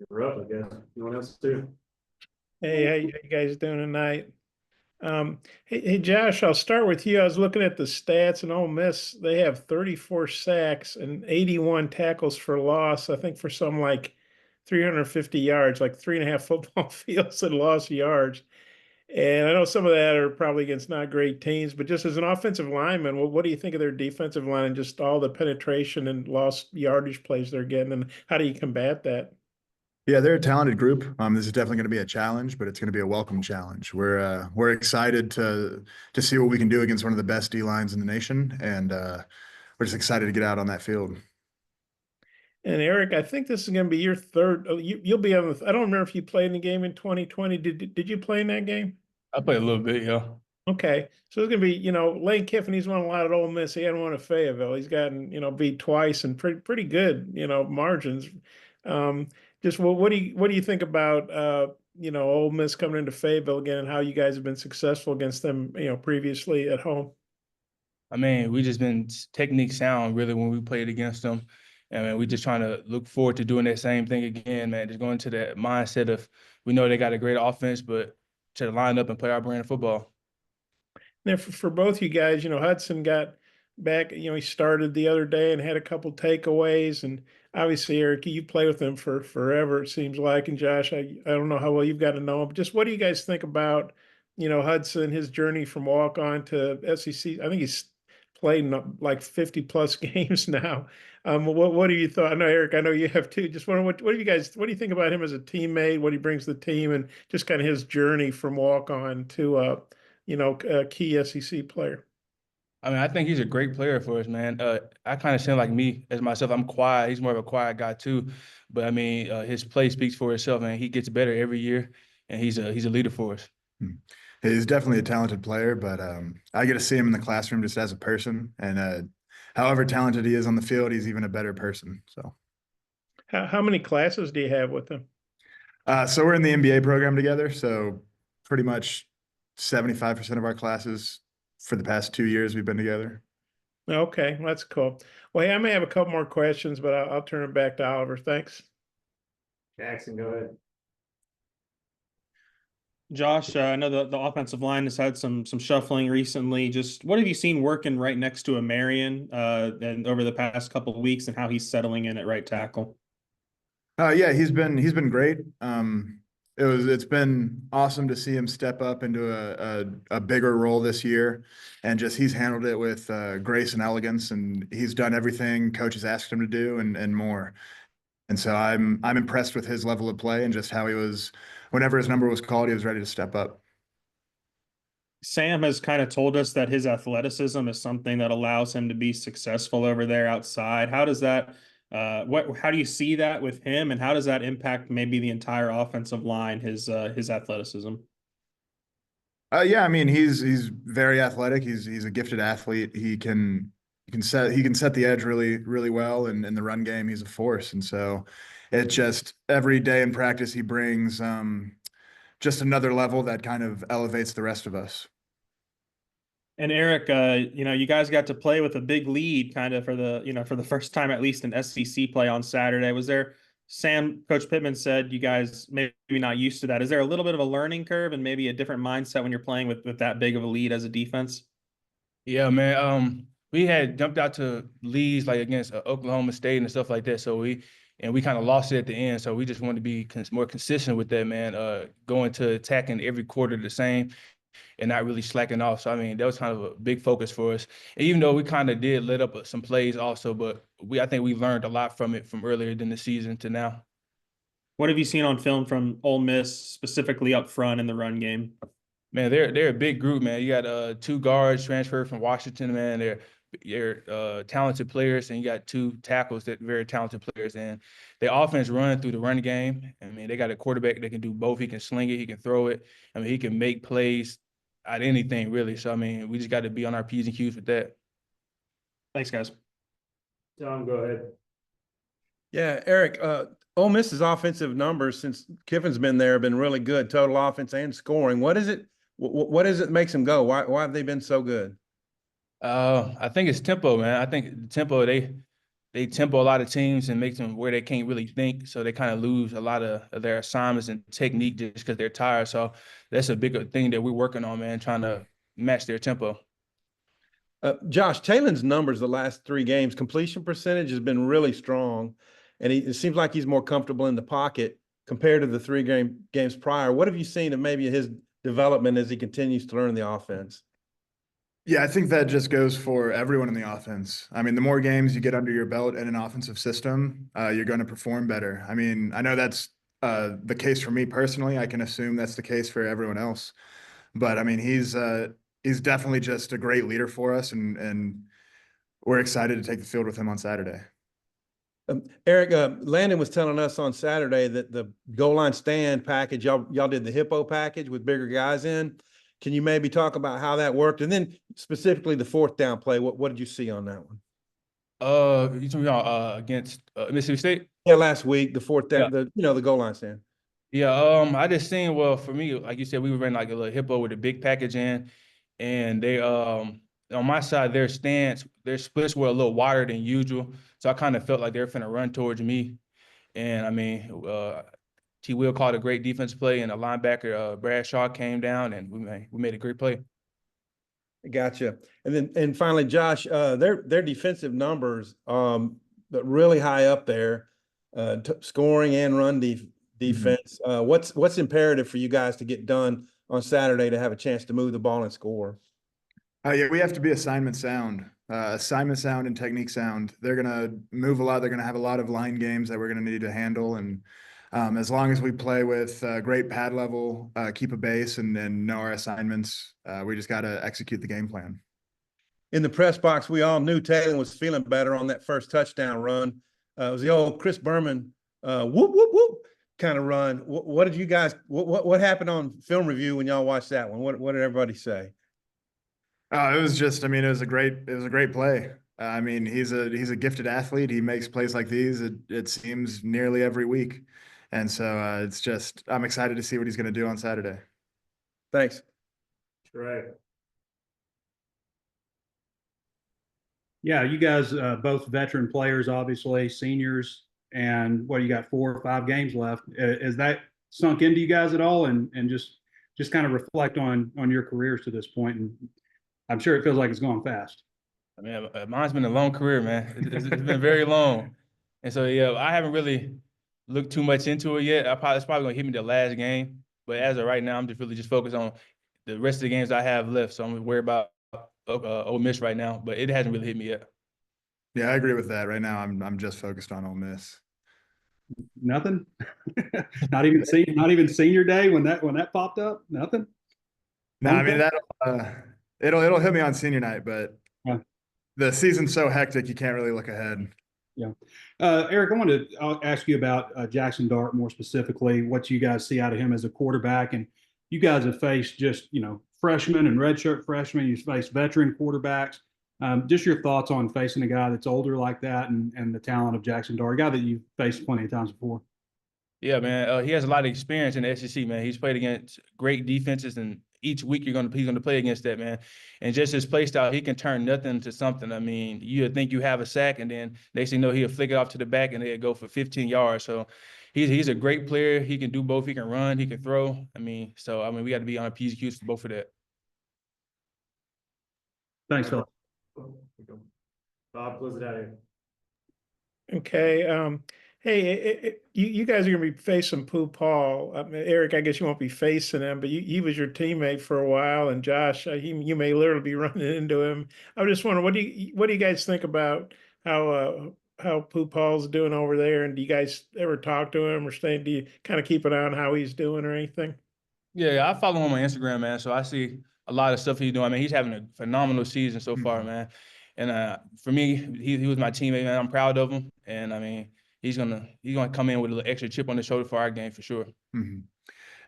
You're up, I guess. Anyone else too? Hey, how you guys doing tonight? Hey, Josh, I'll start with you. I was looking at the stats and Ole Miss. They have 34 sacks and 81 tackles for loss. I think for some like 350 yards, like three and a half football fields and lost yards. And I know some of that are probably against not great teams, but just as an offensive lineman, what do you think of their defensive line and just all the penetration and lost yardage plays they're getting? And how do you combat that? Yeah, they're a talented group. This is definitely going to be a challenge, but it's going to be a welcome challenge. We're excited to see what we can do against one of the best D lines in the nation, and we're just excited to get out on that field. And Eric, I think this is going to be your third. You'll be on the. I don't remember if you played in the game in 2020. Did you play in that game? I played a little bit, yeah. Okay, so it's going to be Lane Kiffin. He's won a lot at Ole Miss. He hadn't won at Fayetteville. He's gotten beat twice and pretty good margins. Um, just what do you think about Ole Miss coming into Fayetteville again and how you guys have been successful against them previously at home? I mean, we just been technique sound really when we played against them. And man, we just trying to look forward to doing that same thing again, man. Just going to that mindset of we know they got a great offense, but to line up and play our brand of football. Now, for both you guys, Hudson got back, he started the other day and had a couple takeaways. And obviously, Eric, you play with him for forever, it seems like. And Josh, I don't know how well you've got to know him, but just what do you guys think about, Hudson, his journey from walk on to SEC? I think he's played in like 50 plus games now. What do you thought? I know, Eric, I know you have too. Just wondering what do you guys, what do you think about him as a teammate, what he brings to the team, and just kind of his journey from walk on to, a key SEC player. I mean, I think he's a great player for us, man. I kind of sound like me as myself. I'm quiet. He's more of a quiet guy too. But I mean, his play speaks for itself, man. He gets better every year, and he's a leader for us. Hmm. He's definitely a talented player, but I get to see him in the classroom just as a person, and however talented he is on the field, he's even a better person. So, How many classes do you have with him? so we're in the MBA program together. So pretty much 75% of our classes for the past 2 years we've been together. Okay, well, that's cool. Well, hey, I may have a couple more questions, but I'll turn it back to Oliver. Thanks. Jackson, go ahead. Josh, I know the offensive line has had some shuffling recently. Just what have you seen working right next to a Marion and over the past couple of weeks, and how he's settling in at right tackle? Yeah, he's been great. It's been awesome to see him step up into a bigger role this year, and just he's handled it with grace and elegance, and he's done everything coaches asked him to do and more. And so I'm impressed with his level of play and just how he was, whenever his number was called, he was ready to step up. Sam has kind of told us that his athleticism is something that allows him to be successful over there outside. How does that how do you see that with him, and how does that impact maybe the entire offensive line, his athleticism? Yeah, I mean he's very athletic. He's a gifted athlete. He can set the edge really well, and in the run game he's a force. And so it just every day in practice he brings just another level that kind of elevates the rest of us. And Eric, you guys got to play with a big lead kind of for the first time, at least in SEC play on Saturday. Was there, Coach Pittman said you guys maybe not used to that. Is there a little bit of a learning curve and maybe a different mindset when you're playing with that big of a lead as a defense? Yeah, man. We had jumped out to leads like against Oklahoma State and stuff like that. So we kind of lost it at the end. So we just wanted to be more consistent with that, man. Going to attacking every quarter the same and not really slacking off. So I mean, that was kind of a big focus for us. And even though we kind of did let up some plays also, but I think we learned a lot from it from earlier than the season to now. What have you seen on film from Ole Miss, specifically up front in the run game? Man, they're a big group, man. You got two guards transferred from Washington, man. They're talented players, and you got two tackles that very talented players. And their offense running through the run game. I mean, they got a quarterback that can do both. He can sling it, he can throw it. I mean, he can make plays at anything really. So I mean, we just got to be on our P's and Q's with that. Thanks, guys. Tom, go ahead. Yeah, Eric, Ole Miss's offensive numbers since Kiffin's been there have been really good, total offense and scoring. What is it? What is it makes them go? Why have they been so good? I think it's tempo, man. I think the tempo they they tempo a lot of teams and makes them where they can't really think. So they kind of lose a lot of their assignments and technique just because they're tired. So that's a bigger thing that we're working on, man, trying to match their tempo. Josh, Talen's numbers the last 3 games, completion percentage has been really strong, and it seems like he's more comfortable in the pocket compared to the 3 games prior. What have you seen of maybe his development as he continues to learn the offense? Yeah, I think that just goes for everyone in the offense. I mean, the more games you get under your belt in an offensive system, you're going to perform better. I mean, I know that's the case for me personally. I can assume that's the case for everyone else. But I mean, he's definitely just a great leader for us, and we're excited to take the field with him on Saturday. Eric, Landon was telling us on Saturday that the goal line stand package, y'all did the hippo package with bigger guys in. Can you maybe talk about how that worked? And then specifically the 4th down play, what did you see on that one? You talking about against Mississippi State? Yeah, last week, the 4th down, Yeah. the goal line stand. Yeah, I just seen, well, for me, like you said, we ran like a little hippo with a big package in, and they on my side, their stance, their splits were a little wider than usual. So I kind of felt like they were finna run towards me. And I mean, T. Will called a great defense play, and a linebacker, Bradshaw, came down, and we made a great play. Gotcha. And finally, Josh, their defensive numbers, but really high up there, scoring and run defense. What's imperative for you guys to get done on Saturday to have a chance to move the ball and score? Yeah, we have to be assignment sound and technique sound. They're going to move a lot. They're going to have a lot of line games that we're going to need to handle. And as long as we play with great pad level, keep a base, and know our assignments, we just got to execute the game plan. In the press box, we all knew Taylor was feeling better on that first touchdown run. It was the old Chris Berman whoop, whoop, whoop kind of run. What did you guys, what happened on film review when y'all watched that one? What did everybody say? It was just, I mean, it was a great play. I mean, he's a gifted athlete. He makes plays like these, it seems, nearly every week. And so it's just, I'm excited to see what he's going to do on Saturday. Thanks. Right. Yeah, you guys, both veteran players, obviously seniors, and what, you got 4 or 5 games left. Is that sunk into you guys at all? And just kind of reflect on your careers to this point. And I'm sure it feels like it's going fast. I mean, mine's been a long career, man. It's been very long. And so, yeah, I haven't really looked too much into it yet. It's probably going to hit me the last game. But as of right now, I'm just really focused on the rest of the games I have left. So I'm worried about Ole Miss right now, but it hasn't really hit me yet. Yeah, I agree with that. Right now, I'm just focused on Ole Miss. Nothing. not even senior day when that popped up. Nothing. No, I mean, it'll hit me on senior night, but Yeah. The season's so hectic you can't really look ahead. Yeah. Eric, I wanted to ask you about Jackson Dart more specifically, what you guys see out of him as a quarterback. And you guys have faced just, freshmen and redshirt freshmen. You've faced veteran quarterbacks. Just your thoughts on facing a guy that's older like that and the talent of Jackson Dart, a guy that you've faced plenty of times before. Yeah, man. He has a lot of experience in the SEC, man. He's played against great defenses, and each week he's gonna play against that, man. And just his play style, he can turn nothing into something. I mean, you think you have a sack, and then next thing you know, he'll flick it off to the back, and they'll go for 15 yards. So he's a great player. He can do both. He can run. He can throw. I mean, we got to be on a P's and Q's for both of that. Thanks, Phil. Bob, close it out here. Okay. Hey, you guys are going to be facing Pooh Paul. I mean, Eric, I guess you won't be facing him, but he was your teammate for a while, and Josh, you may literally be running into him. I was just wondering, what do you guys think about how Pooh Paul's doing over there, and do you guys ever talk to him, or do you kind of keep an eye on how he's doing or anything? Yeah, I follow him on Instagram, man. So I see a lot of stuff he's doing. I mean, he's having a phenomenal season so far, man. And for me, he was my teammate, man. I'm proud of him, and I mean, he's gonna come in with a little extra chip on the shoulder for our game for sure. Mm-hmm.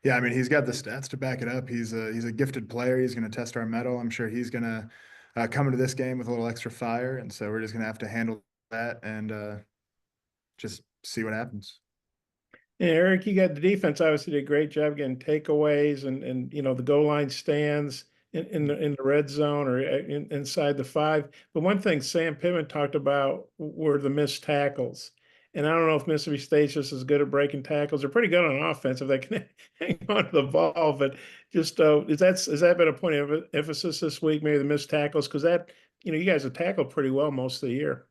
Yeah, I mean, he's got the stats to back it up. He's a gifted player. He's going to test our mettle. I'm sure he's going to come into this game with a little extra fire, and so we're just going to have to handle that and just see what happens. Yeah, Eric, you got the defense obviously did a great job getting takeaways and the goal line stands. in the red zone or inside the 5. But one thing Sam Pittman talked about were the missed tackles. And I don't know if Mississippi State's just as good at breaking tackles. They're pretty good on offense if they can hang on to the ball. But just has that been a point of emphasis this week? Maybe the missed tackles, because that, you guys have tackled pretty well most of the year.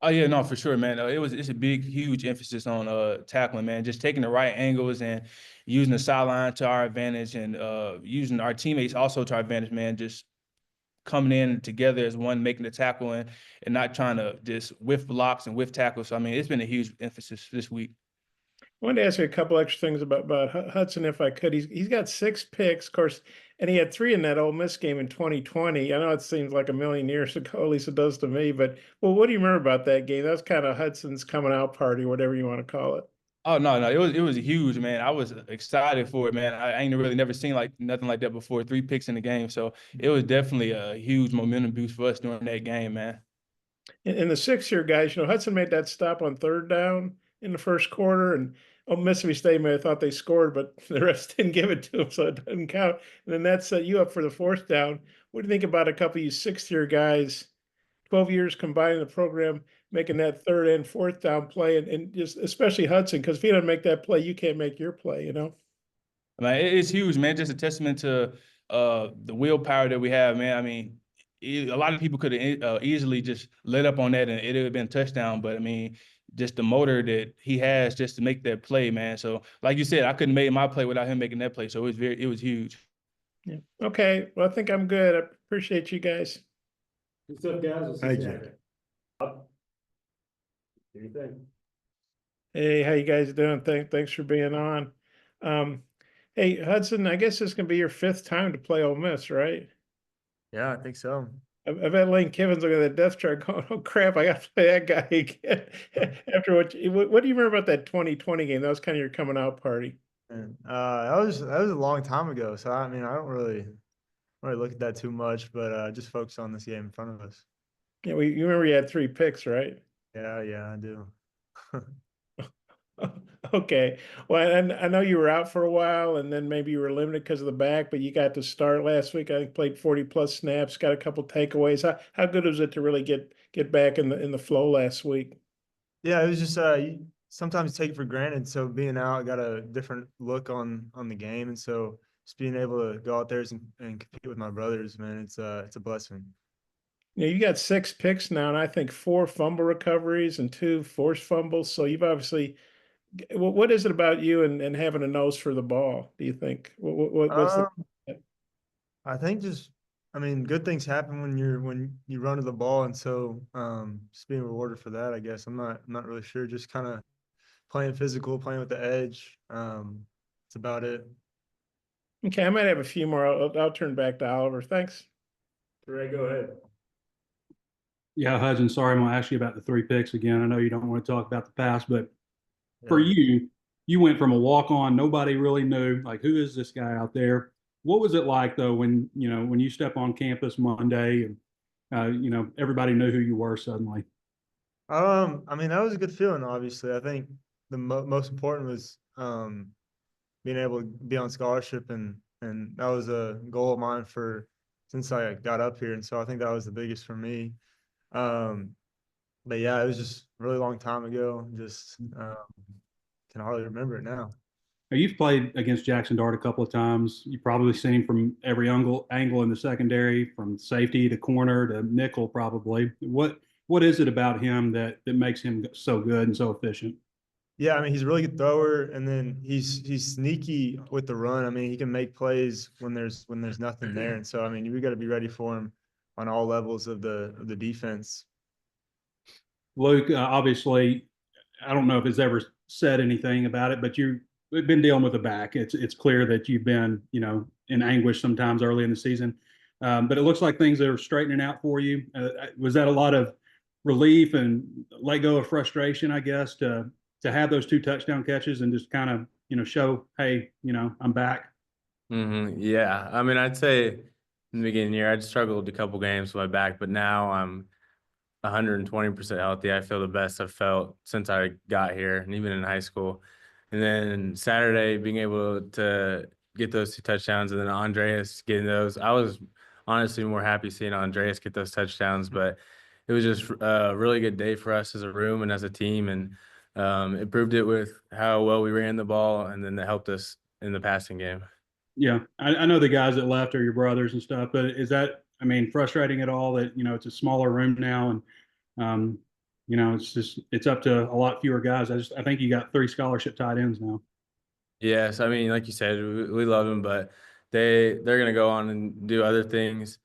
Oh yeah, no, for sure, man. It's a big, huge emphasis on tackling, man. Just taking the right angles and using the sideline to our advantage, and using our teammates also to our advantage, man. Just coming in together as one, making the tackle, and not trying to just whiff blocks and whiff tackles. So I mean, it's been a huge emphasis this week. I wanted to ask you a couple extra things about Hudson, if I could. He's got 6 picks, of course, and he had 3 in that Ole Miss game in 2020. I know it seems like a million years ago, at least it does to me. But what do you remember about that game? That was kind of Hudson's coming out party, whatever you want to call it. Oh no, it was huge, man. I was excited for it, man. I ain't really never seen like nothing like that before. 3 picks in the game, so it was definitely a huge momentum boost for us during that game, man. And the 6-year guys, Hudson made that stop on 3rd down in the first quarter, and Mississippi State may have thought they scored, but the rest didn't give it to them, so it doesn't count. And then that set you up for the 4th down. What do you think about a couple of you 6th-year guys, 12 years combining the program, making that 3rd and 4th down play, and just especially Hudson, because if he doesn't make that play, you can't make your play, I mean, it's huge, man. Just a testament to the willpower that we have, man. I mean, a lot of people could have easily just let up on that and it would have been a touchdown. But I mean, just the motor that he has just to make that play, man. So, like you said, I couldn't make my play without him making that play. So it was huge. Yeah. Okay. Well, I think I'm good. I appreciate you guys. Good stuff, guys. We'll see Hey, you Jack. Saturday. Anything? Hey, how you guys doing? Thanks for being on. Hey, Hudson, I guess this can be your 5th time to play Ole Miss, right? Yeah, I think so. I bet Lane Kiffins looking at that depth chart going, "Oh crap, I got to play that guy again." After what do you remember about that 2020 game? That was kind of your coming out party. And that was a long time ago. So I mean, I don't really look at that too much, but just focus on this game in front of us. Yeah, you remember you had 3 picks, right? Yeah, I do. Okay. Well, and I know you were out for a while, and then maybe you were limited because of the back, but you got to start last week. I think played 40+ snaps, got a couple takeaways. How good was it to really get back in the flow last week? Yeah, it was just you sometimes take it for granted. So being out, got a different look on the game, and so just being able to go out there and compete with my brothers, man, it's a blessing. You got 6 picks now, and I think 4 fumble recoveries and 2 forced fumbles. So you've obviously, what is it about you and having a nose for the ball, do you think? What's the I think I mean, good things happen when you run to the ball, and so just being rewarded for that, I guess. I'm not really sure. Just kind of playing physical, playing with the edge. That's about it. Okay, I might have a few more. I'll turn back to Oliver. Thanks. Ray, go ahead. Yeah, Hudson, sorry, I'm going to ask you about the 3 picks again. I know you don't want to talk about the past, but for you went from a walk-on, nobody really knew, like, who is this guy out there? What was it like, though, when you step on campus Monday and, everybody knew who you were suddenly? I mean, that was a good feeling, obviously. I think the most important was being able to be on scholarship, and that was a goal of mine since I got up here. And so I think that was the biggest for me. But yeah, it was just a really long time ago. Just can hardly remember it now. Now, you've played against Jackson Dart a couple of times. You've probably seen him from every angle in the secondary, from safety to corner to nickel, probably. What is it about him that makes him so good and so efficient? Yeah, I mean, he's a really good thrower, and then he's sneaky with the run. I mean, he can make plays when there's nothing there, and so I mean, we got to be ready for him on all levels of the defense. Luke, obviously, I don't know if it's ever said anything about it, but you've been dealing with the back. It's clear that you've been, in anguish sometimes early in the season. But it looks like things are straightening out for you. Was that a lot of relief and let go of frustration, I guess, to have those 2 touchdown catches and just kind of, show, hey, I'm back? Yeah, I mean, I'd say in the beginning of the year, I'd struggled a couple games with my back, but now I'm 120% healthy. I feel the best I've felt since I got here, and even in high school. And then Saturday, being able to get those 2 touchdowns, and then Andreas getting those. I was honestly more happy seeing Andreas get those touchdowns, but it was just a really good day for us as a room and as a team, and it proved it with how well we ran the ball, and then that helped us in the passing game. Yeah, I know the guys that left are your brothers and stuff, but is that, I mean, frustrating at all that, it's a smaller room now and, it's up to a lot fewer guys. I think you got 3 scholarship tight ends now. Yes, I mean, like you said, we love them, but they're gonna go on and do other things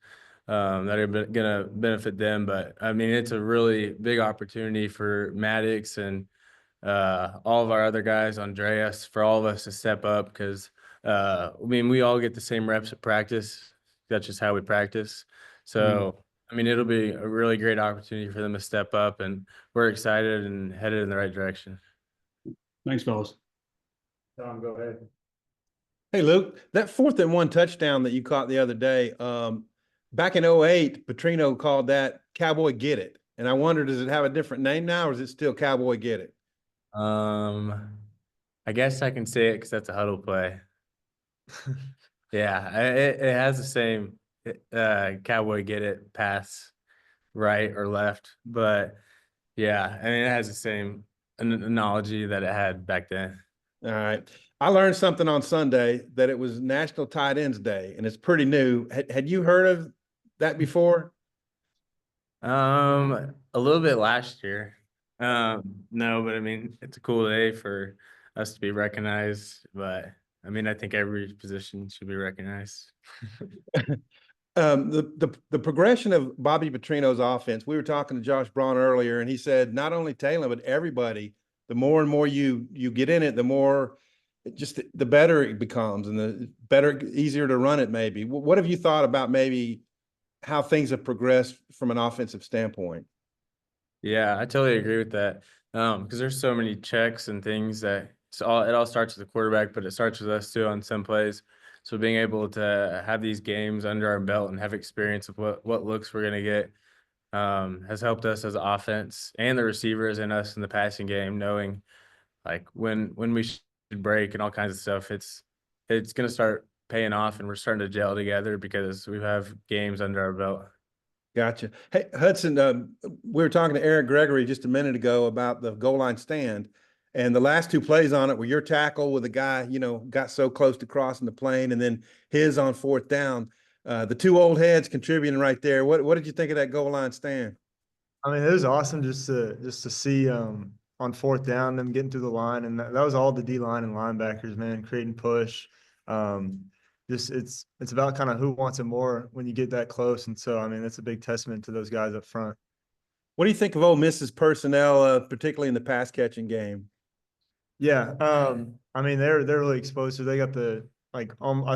that are gonna benefit them. But I mean, it's a really big opportunity for Maddox and all of our other guys, Andreas, for all of us to step up because I mean, we all get the same reps at practice. That's just how we practice. So I mean, it'll be a really great opportunity for them to step up, and we're excited and headed in the right direction. Thanks, fellas. Tom, go ahead. Hey, Luke, that 4th and 1 touchdown that you caught the other day, back in 08, Petrino called that Cowboy Get It. And I wonder, does it have a different name now, or is it still Cowboy Get It? I guess I can say it because that's a huddle play. Yeah, it has the same Cowboy Get It pass, right or left, but yeah, I mean, it has the same analogy that it had back then. All right. I learned something on Sunday, that it was National Tight Ends Day, and it's pretty new. Had you heard of that before? A little bit last year. No, but I mean, it's a cool day for us to be recognized, but I mean, I think every position should be recognized. The progression of Bobby Petrino's offense, we were talking to Josh Braun earlier, and he said not only Taylor, but everybody, the more and more you get in it, the more just the better it becomes, and the better, easier to run it maybe. What have you thought about maybe how things have progressed from an offensive standpoint? Yeah, I totally agree with that. Because there's so many checks and things that it all starts with the quarterback, but it starts with us too on some plays. So being able to have these games under our belt and have experience of what looks we're gonna get has helped us as an offense and the receivers and us in the passing game, knowing like when we should break and all kinds of stuff. It's gonna start paying off, and we're starting to gel together because we have games under our belt. Gotcha. Hey, Hudson, we were talking to Eric Gregory just a minute ago about the goal line stand, and the last 2 plays on it were your tackle with a guy, got so close to crossing the plane, and then his on 4th down. The 2 old heads contributing right there. What did you think of that goal line stand? I mean, it was awesome just to see on 4th down them getting through the line, and that was all the D line and linebackers, man, creating push. Just it's about kind of who wants it more when you get that close, and so I mean that's a big testament to those guys up front. What do you think of Ole Miss's personnel, particularly in the pass catching game? Yeah, I mean they're really exposed. So they got the I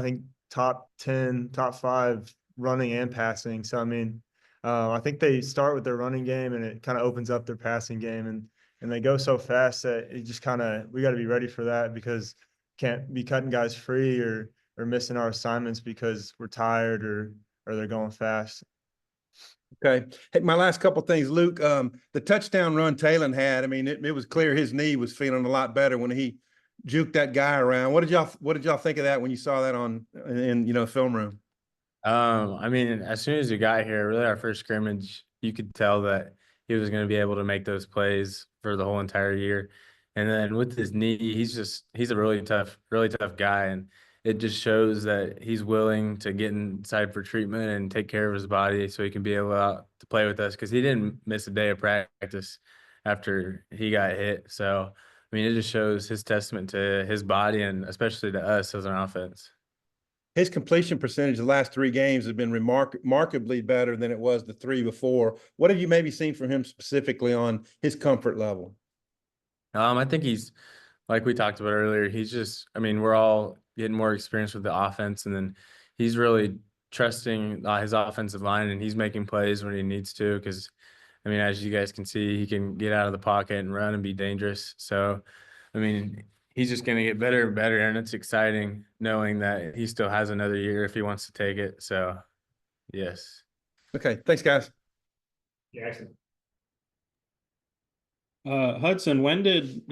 think top 10, top 5 running and passing. So I mean, I think they start with their running game, and it kind of opens up their passing game, and they go so fast that it just kind of, we got to be ready for that, because can't be cutting guys free or missing our assignments because we're tired or they're going fast. Okay. Hey, my last couple things, Luke. The touchdown run Taylor had, I mean, it was clear his knee was feeling a lot better when he juked that guy around. What did y'all think of that when you saw that in film room? I mean, as soon as we got here, really our first scrimmage, you could tell that he was going to be able to make those plays for the whole entire year. And then with his knee, he's a really tough guy. And it just shows that he's willing to get inside for treatment and take care of his body so he can be able to play with us, because he didn't miss a day of practice after he got hit. So, I mean, it just shows his testament to his body and especially to us as an offense. His completion percentage the last 3 games has been remarkably better than it was the 3 before. What have you maybe seen from him specifically on his comfort level? I think he's, like we talked about earlier, he's just, I mean, we're all getting more experience with the offense, and then he's really trusting his offensive line, and he's making plays when he needs to, because, I mean, as you guys can see, he can get out of the pocket and run and be dangerous. So, I mean, he's just going to get better and better, and it's exciting knowing that he still has another year if he wants to take it. So, yes. Okay, thanks, guys. Jackson. Hudson, when did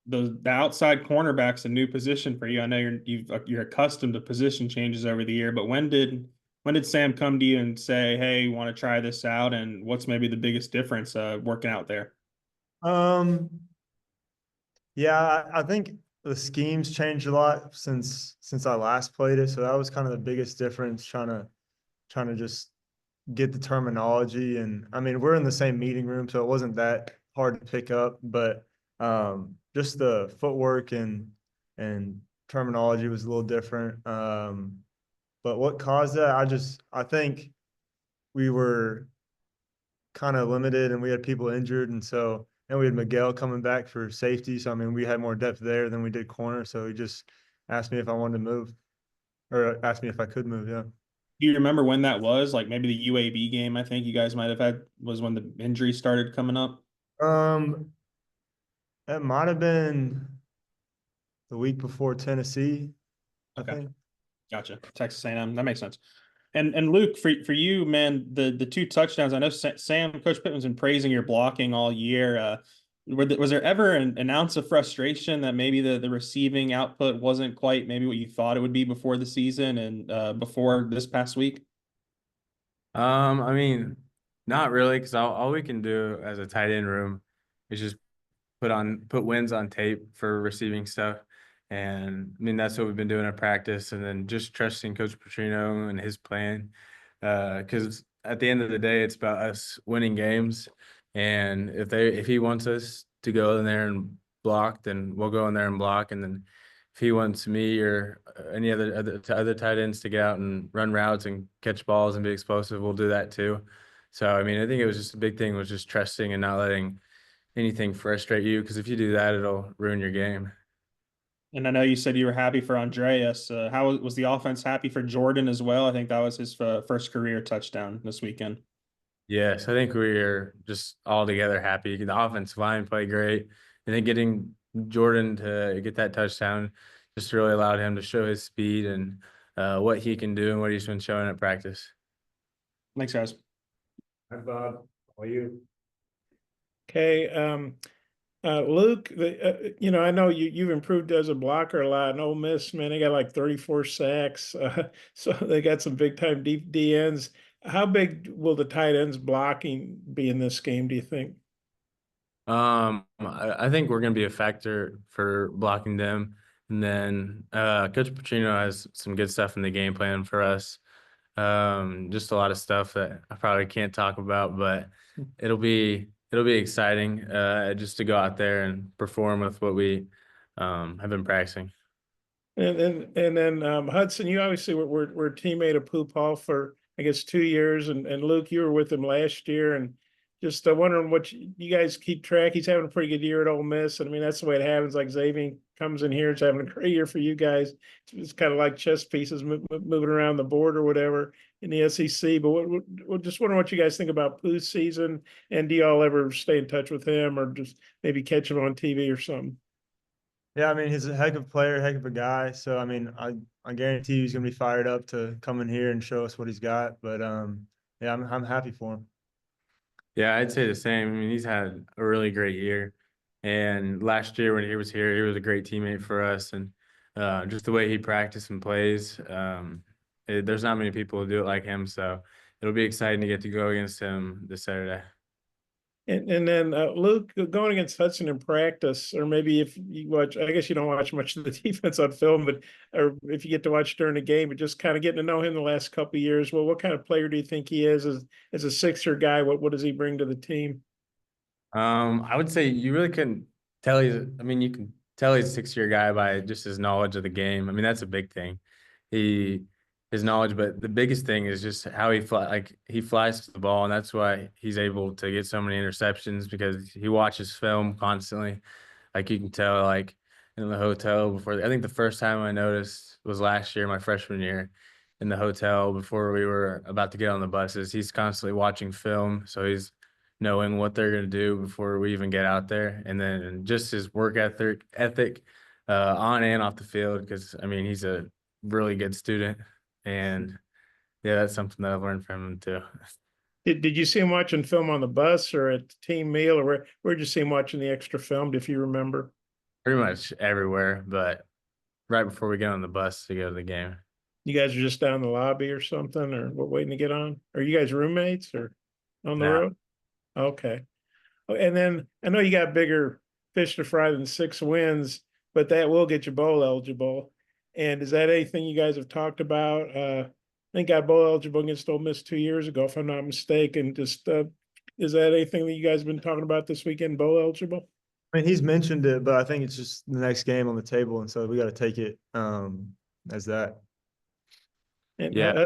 the outside cornerback's a new position for you. I know you're accustomed to position changes over the year, but when did Sam come to you and say, "Hey, you want to try this out?" And what's maybe the biggest difference working out there? Um, yeah, I think the schemes changed a lot since I last played it. So that was kind of the biggest difference, trying to just get the terminology. And I mean, we're in the same meeting room, so it wasn't that hard to pick up, but just the footwork and terminology was a little different. But what caused that? I think we were kind of limited and we had people injured, and we had Miguel coming back for safety. So I mean, we had more depth there than we did corner. So he just asked me if I wanted to move, or asked me if I could move. Yeah. Do you remember when that was? Like maybe the UAB game, I think you guys might have had, was when the injury started coming up. Um, it might have been the week before Tennessee, I Okay. think. Gotcha. Texas A&M. That makes sense. And Luke, for you, man, the two touchdowns. I know Sam, Coach Pittman's been praising your blocking all year. Was there ever an ounce of frustration that maybe the receiving output wasn't quite maybe what you thought it would be before the season and before this past week? I mean, not really, because all we can do as a tight end room is just put wins on tape for receiving stuff. And I mean, that's what we've been doing at practice, and then just trusting Coach Petrino and his plan. Because at the end of the day, it's about us winning games. And if he wants us to go in there and block, then we'll go in there and block. And then if he wants me or any other tight ends to get out and run routes and catch balls and be explosive, we'll do that too. So I mean, I think it was just a big thing was just trusting and not letting anything frustrate you, because if you do that, it'll ruin your game. And I know you said you were happy for Andreas. How was the offense happy for Jordan as well? I think that was his first career touchdown this weekend. Yes, I think we are just all together happy. The offensive line played great, and then getting Jordan to get that touchdown just really allowed him to show his speed and what he can do and what he's been showing at practice. Thanks, guys. Hi, Bob. How are you? Okay, Luke, I know you've improved as a blocker a lot. And Ole Miss, man, they got like 34 sacks, so they got some big time deep D ends. How big will the tight ends blocking be in this game, do you think? I think we're going to be a factor for blocking them, and then Coach Petrino has some good stuff in the game plan for us. Just a lot of stuff that I probably can't talk about, but it'll be exciting just to go out there and perform with what we have been practicing. And then Hudson, you obviously were a teammate of Pooh Paul for I guess 2 years, and Luke, you were with him last year, and just wondering what you guys keep track. He's having a pretty good year at Ole Miss, and I mean that's the way it happens. Like Xavier comes in here, it's having a great year for you guys. It's kind of like chess pieces moving around the board or whatever in the SEC. But just wondering what you guys think about Pooh's season, and do y'all ever stay in touch with him, or just maybe catch him on TV or something? Yeah, I mean, he's a heck of a player, heck of a guy. So I mean, I guarantee you he's gonna be fired up to come in here and show us what he's got. But yeah, I'm happy for him. Yeah, I'd say the same. I mean, he's had a really great year, and last year when he was here, he was a great teammate for us, and just the way he practices and plays, there's not many people who do it like him. So it'll be exciting to get to go against him this Saturday. And then Luke, going against Hudson in practice, or maybe if you watch, I guess you don't watch much of the defense on film, but or if you get to watch during the game, but just kind of getting to know him the last couple of years. Well, what kind of player do you think he is as a sixer guy? What does he bring to the team? I would say you really couldn't tell I mean, you can tell he's a 6-year guy by just his knowledge of the game. I mean, that's a big thing. His knowledge, but the biggest thing is just how he flies to the ball, and that's why he's able to get so many interceptions, because he watches film constantly. Like you can tell, like in the hotel before. I think the first time I noticed was last year, my freshman year, in the hotel before we were about to get on the buses. He's constantly watching film, so he's knowing what they're going to do before we even get out there, and then just his work ethic on and off the field. Because I mean, he's a really good student. And yeah, that's something that I've learned from him too. Did you see him watching film on the bus or at the team meal, or where'd you see him watching the extra film, if you remember? pretty much everywhere, but right before we get on the bus to go to the game. You guys are just down in the lobby or something, or what, waiting to get on? Are you guys roommates or on the No. road? Okay. Oh, and then I know you got bigger fish to fry than 6 wins, but that will get you bowl eligible. And is that anything you guys have talked about? I think got bowl eligible against Ole Miss 2 years ago, if I'm not mistaken. Just is that anything that you guys have been talking about this weekend, bowl eligible? I mean, he's mentioned it, but I think it's just the next game on the table, and so we got to take it as that. And Yeah.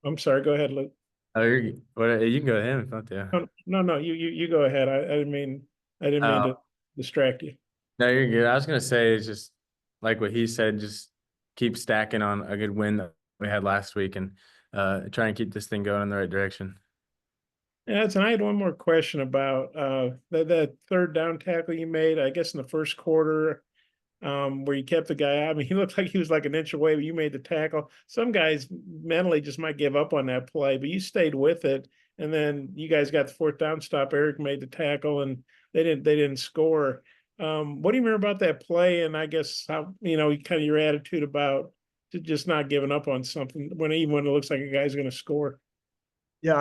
I'm sorry, go ahead, Luke. Oh, you can go ahead if you want to. No, you go ahead. I didn't mean to distract you. No, you're good. I was gonna say it's just like what he said, just keep stacking on a good win that we had last week and try and keep this thing going in the right direction. Yeah, and I had one more question about that third down tackle you made, I guess in the first quarter, where you kept the guy out. I mean, he looked like he was like an inch away, but you made the tackle. Some guys mentally just might give up on that play, but you stayed with it. And then you guys got the fourth down stop. Eric made the tackle and they didn't score. What do you remember about that play? And I guess how, kind of your attitude about just not giving up on something even when it looks like a guy's going to score. Yeah,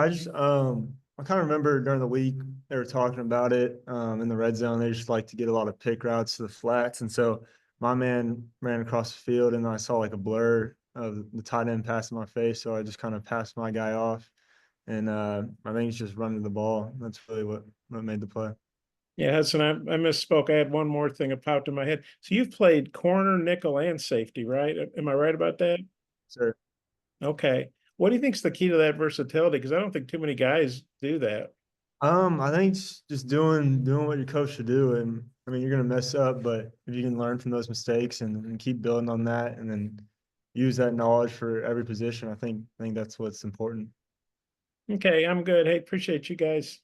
I kind of remember during the week they were talking about it in the red zone. They just like to get a lot of pick routes to the flats, and so my man ran across the field, and I saw like a blur of the tight end passing my face, so I just kind of passed my guy off, and I think he's just running the ball. That's really what made the play. Yeah, Hudson, I misspoke. I had one more thing that popped in my head. So you've played corner, nickel, and safety, right? Am I right about that? Sure. Okay. What do you think is the key to that versatility? Because I don't think too many guys do that. I think it's just doing what your coach should do, and I mean you're gonna mess up, but if you can learn from those mistakes and keep building on that, and then use that knowledge for every position, I think that's what's important. Okay, I'm good. Hey, appreciate you guys.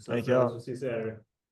Thank y'all. See you Saturday.